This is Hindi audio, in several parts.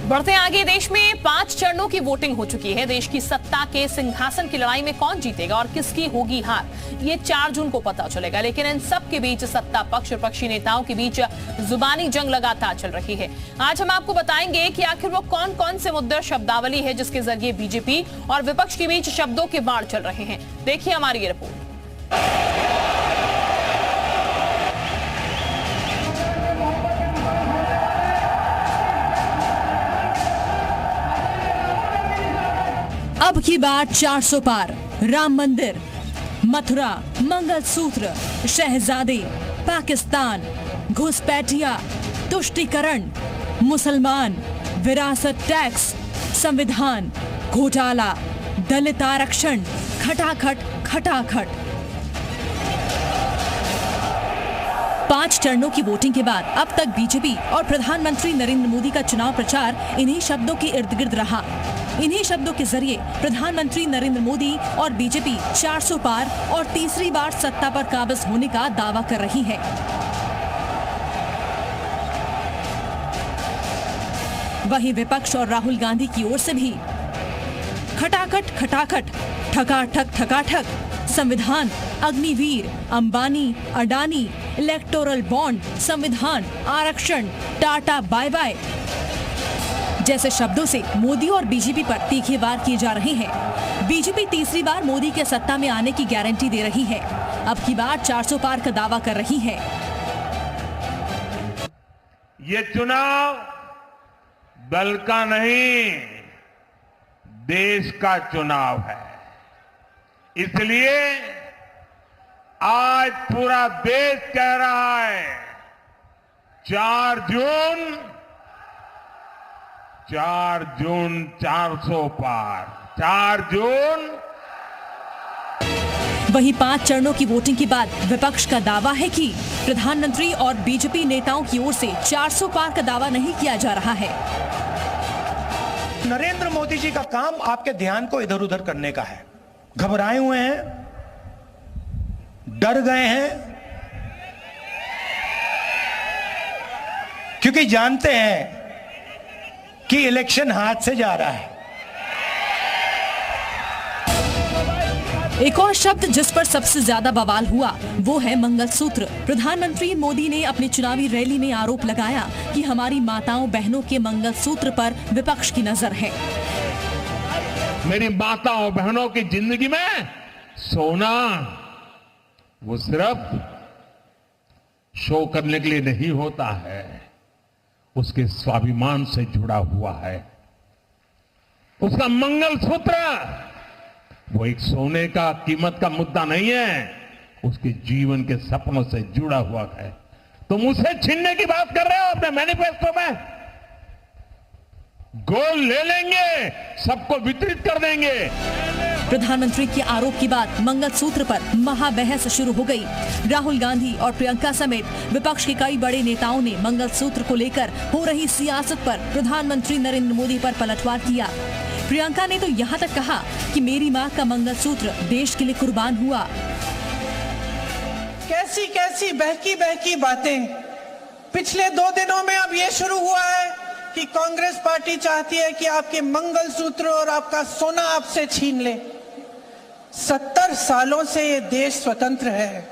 बढ़ते आगे, देश में 5 चरणों की वोटिंग हो चुकी है। देश की सत्ता के सिंहासन की लड़ाई में कौन जीतेगा और किसकी होगी हार, ये 4 जून को पता चलेगा। लेकिन इन सब के बीच सत्ता पक्ष और विपक्षी नेताओं के बीच जुबानी जंग लगातार चल रही है। आज हम आपको बताएंगे कि आखिर वो कौन कौन से मुद्दे, शब्दावली है जिसके जरिए बीजेपी और विपक्ष के बीच शब्दों के बाढ़ चल रहे हैं। देखिए हमारी ये रिपोर्ट। अब की बात 400 पार, राम मंदिर, मथुरा, मंगलसूत्र, शहजादे, पाकिस्तान, घुसपैठिया, तुष्टीकरण, मुसलमान, विरासत टैक्स, संविधान, घोटाला, दलित आरक्षण, खटाखट खटाखट। 5 चरणों की वोटिंग के बाद अब तक बीजेपी और प्रधानमंत्री नरेंद्र मोदी का चुनाव प्रचार इन्हीं शब्दों के इर्द गिर्द रहा। इन्हीं शब्दों के जरिए प्रधानमंत्री नरेंद्र मोदी और बीजेपी 400 पार और तीसरी बार सत्ता पर काबिज होने का दावा कर रही है। वहीं विपक्ष और राहुल गांधी की ओर से भी खटाखट खटाखट, ठकाठक ठकाठक, संविधान, अग्निवीर, अंबानी, अडानी, इलेक्टोरल बॉन्ड, संविधान, आरक्षण, टाटा बाय बाय जैसे शब्दों से मोदी और बीजेपी पर तीखे वार किए जा रहे हैं। बीजेपी तीसरी बार मोदी के सत्ता में आने की गारंटी दे रही है। अब की बार 400 पार का दावा कर रही है। ये चुनाव दल का नहीं, देश का चुनाव है। इसलिए आज पूरा देश कह रहा है 4 जून 400 पार, 4 जून। वहीं 5 चरणों की वोटिंग के बाद विपक्ष का दावा है कि प्रधानमंत्री और बीजेपी नेताओं की ओर से 400 पार का दावा नहीं किया जा रहा है। नरेंद्र मोदी जी का काम आपके ध्यान को इधर उधर करने का है। घबराए हुए हैं, डर गए हैं, क्योंकि जानते हैं कि इलेक्शन हाथ से जा रहा है। एक और शब्द जिस पर सबसे ज्यादा बवाल हुआ वो है मंगलसूत्र। प्रधानमंत्री मोदी ने अपनी चुनावी रैली में आरोप लगाया कि हमारी माताओं बहनों के मंगलसूत्र पर विपक्ष की नजर है। मेरी माताओं बहनों की जिंदगी में सोना वो सिर्फ शो करने के लिए नहीं होता है, उसके स्वाभिमान से जुड़ा हुआ है। उसका मंगलसूत्र वो एक सोने का कीमत का मुद्दा नहीं है, उसके जीवन के सपनों से जुड़ा हुआ है। तुम उसे छीनने की बात कर रहे हो अपने मैनिफेस्टो में। गोल्ड ले लेंगे, सबको वितरित कर देंगे। प्रधानमंत्री के आरोप के बाद मंगलसूत्र पर महाबहस शुरू हो गई। राहुल गांधी और प्रियंका समेत विपक्ष के कई बड़े नेताओं ने मंगलसूत्र को लेकर हो रही सियासत पर प्रधानमंत्री नरेंद्र मोदी पर पलटवार किया। प्रियंका ने तो यहाँ तक कहा कि मेरी माँ का मंगलसूत्र देश के लिए कुर्बान हुआ। कैसी कैसी बहकी बहकी बातें। पिछले 2 दिनों में अब ये शुरू हुआ है कि कांग्रेस पार्टी चाहती है कि आपके मंगलसूत्र और आपका सोना आपसे छीन ले। 70 सालों से ये देश स्वतंत्र है।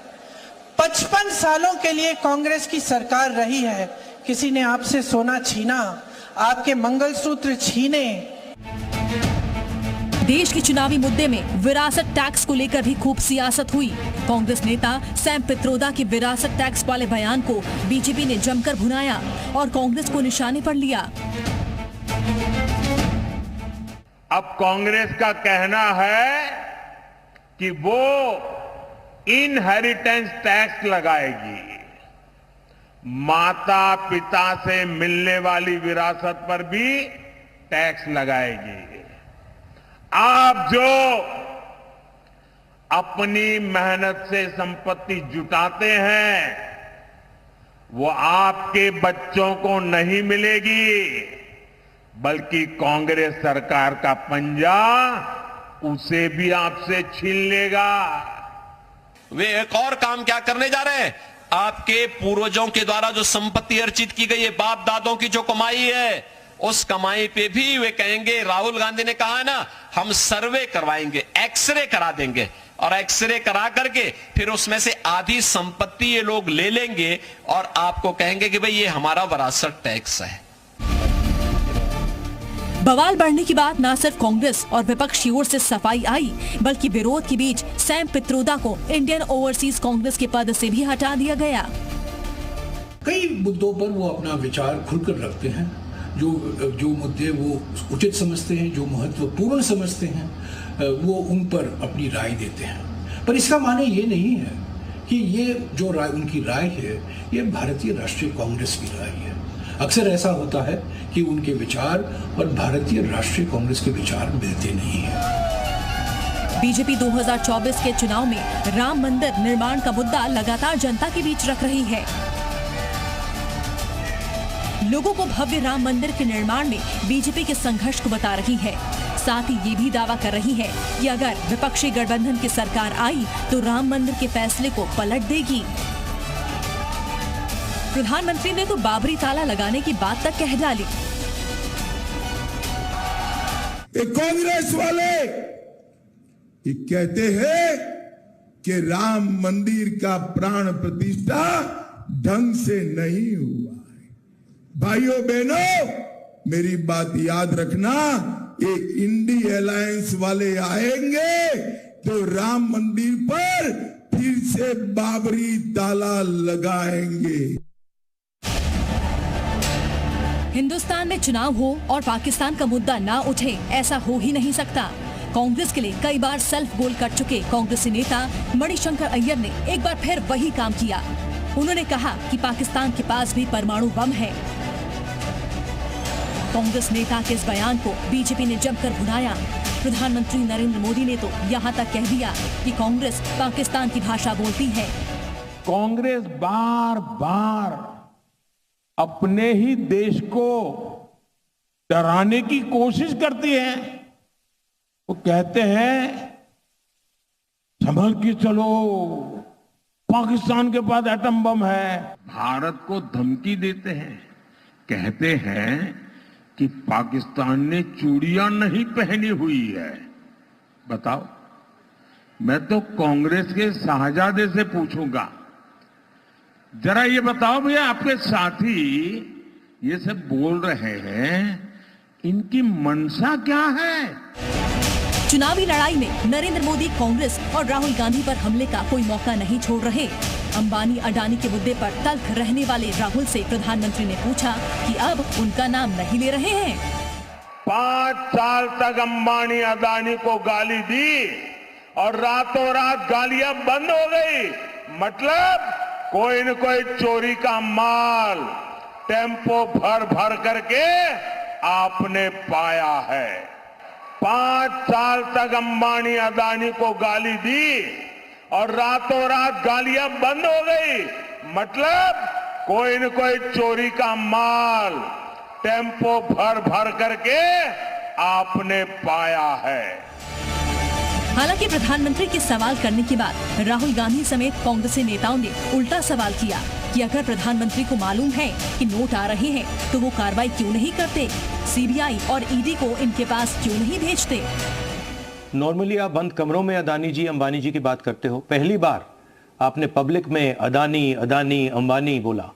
55 सालों के लिए कांग्रेस की सरकार रही है। किसी ने आपसे सोना छीना, आपके मंगलसूत्र छीने। देश के चुनावी मुद्दे में विरासत टैक्स को लेकर भी खूब सियासत हुई। कांग्रेस नेता सैम पित्रोदा के विरासत टैक्स वाले बयान को बीजेपी ने जमकर भुनाया और कांग्रेस को निशाने पर लिया। अब कांग्रेस का कहना है कि वो इनहेरिटेंस टैक्स लगाएगी, माता पिता से मिलने वाली विरासत पर भी टैक्स लगाएगी। आप जो अपनी मेहनत से संपत्ति जुटाते हैं वो आपके बच्चों को नहीं मिलेगी, बल्कि कांग्रेस सरकार का पंजा उसे भी आपसे छीन लेगा। वे एक और काम क्या करने जा रहे हैं? आपके पूर्वजों के द्वारा जो संपत्ति अर्जित की गई है, बाप दादों की जो कमाई है, उस कमाई पे भी वे कहेंगे, राहुल गांधी ने कहा है ना, हम सर्वे करवाएंगे, एक्सरे करा देंगे, और एक्सरे करा करके फिर उसमें से आधी संपत्ति ये लोग ले लेंगे और आपको कहेंगे कि भाई ये हमारा विरासत टैक्स है। बवाल बढ़ने की बात न सिर्फ कांग्रेस और विपक्ष की ओर से सफाई आई, बल्कि विरोध के बीच सैम पित्रोदा को इंडियन ओवरसीज कांग्रेस के पद से भी हटा दिया गया। कई मुद्दों पर वो अपना विचार खुलकर रखते हैं, जो मुद्दे वो उचित समझते हैं, जो महत्वपूर्ण समझते हैं, वो उन पर अपनी राय देते हैं। पर इसका माने ये नहीं है कि ये जो राय उनकी राय है ये भारतीय राष्ट्रीय कांग्रेस की राय है। अक्सर ऐसा होता है कि उनके विचार और भारतीय राष्ट्रीय कांग्रेस के विचार मिलते नहीं हैं। बीजेपी 2024 के चुनाव में राम मंदिर निर्माण का मुद्दा लगातार जनता के बीच रख रही है। लोगों को भव्य राम मंदिर के निर्माण में बीजेपी के संघर्ष को बता रही है। साथ ही ये भी दावा कर रही है कि अगर विपक्षी गठबंधन की सरकार आई तो राम मंदिर के फैसले को पलट देगी। प्रधानमंत्री ने तो बाबरी ताला लगाने की बात तक कह डाली। कांग्रेस वाले ये कहते हैं कि राम मंदिर का प्राण प्रतिष्ठा ढंग से नहीं हुआ है। भाइयों बहनों, मेरी बात याद रखना, ये इंडी अलायंस वाले आएंगे तो राम मंदिर पर फिर से बाबरी ताला लगाएंगे। हिंदुस्तान में चुनाव हो और पाकिस्तान का मुद्दा ना उठे, ऐसा हो ही नहीं सकता। कांग्रेस के लिए कई बार सेल्फ गोल कर चुके कांग्रेसी नेता मणिशंकर अय्यर ने एक बार फिर वही काम किया। उन्होंने कहा कि पाकिस्तान के पास भी परमाणु बम है। कांग्रेस नेता के इस बयान को बीजेपी ने जमकर भुनाया। प्रधानमंत्री नरेंद्र मोदी ने तो यहाँ तक कह दिया कि कांग्रेस पाकिस्तान की भाषा बोलती है। कांग्रेस बार बार अपने ही देश को डराने की कोशिश करती है। वो कहते हैं संभल के चलो, पाकिस्तान के पास एटम बम है। भारत को धमकी देते हैं, कहते हैं कि पाकिस्तान ने चूड़ियां नहीं पहनी हुई है। बताओ, मैं तो कांग्रेस के शाहजादे से पूछूंगा, जरा ये बताओ भैया, आपके साथी ये सब बोल रहे हैं, इनकी मंशा क्या है? चुनावी लड़ाई में नरेंद्र मोदी कांग्रेस और राहुल गांधी पर हमले का कोई मौका नहीं छोड़ रहे। अंबानी अडानी के मुद्दे पर तल्ख रहने वाले राहुल से प्रधानमंत्री ने पूछा कि अब उनका नाम नहीं ले रहे हैं। 5 साल तक अंबानी अदानी को गाली दी और रातों रात गालियां बंद हो गई। मतलब कोई न कोई चोरी का माल टेम्पो भर भर करके आपने पाया है। 5 साल तक अंबानी अदानी को गाली दी और रातों रात गालियां बंद हो गई। मतलब कोई न कोई चोरी का माल टेम्पो भर भर करके आपने पाया है। हालांकि प्रधानमंत्री के सवाल करने के बाद राहुल गांधी समेत कांग्रेसी नेताओं ने उल्टा सवाल किया कि अगर प्रधानमंत्री को मालूम है कि नोट आ रहे हैं तो वो कार्रवाई क्यों नहीं करते, सीबीआई और ईडी को इनके पास क्यों नहीं भेजते। नॉर्मली आप बंद कमरों में अदानी जी अंबानी जी की बात करते हो, पहली बार आपने पब्लिक में अदानी अंबानी बोला।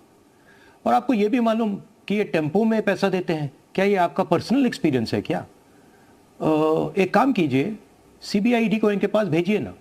और आपको ये भी मालूम कि ये टेम्पो में पैसा देते हैं। क्या ये आपका पर्सनल एक्सपीरियंस है क्या? एक काम कीजिए, सीबीआई ईडी को इनके पास भेजिए ना।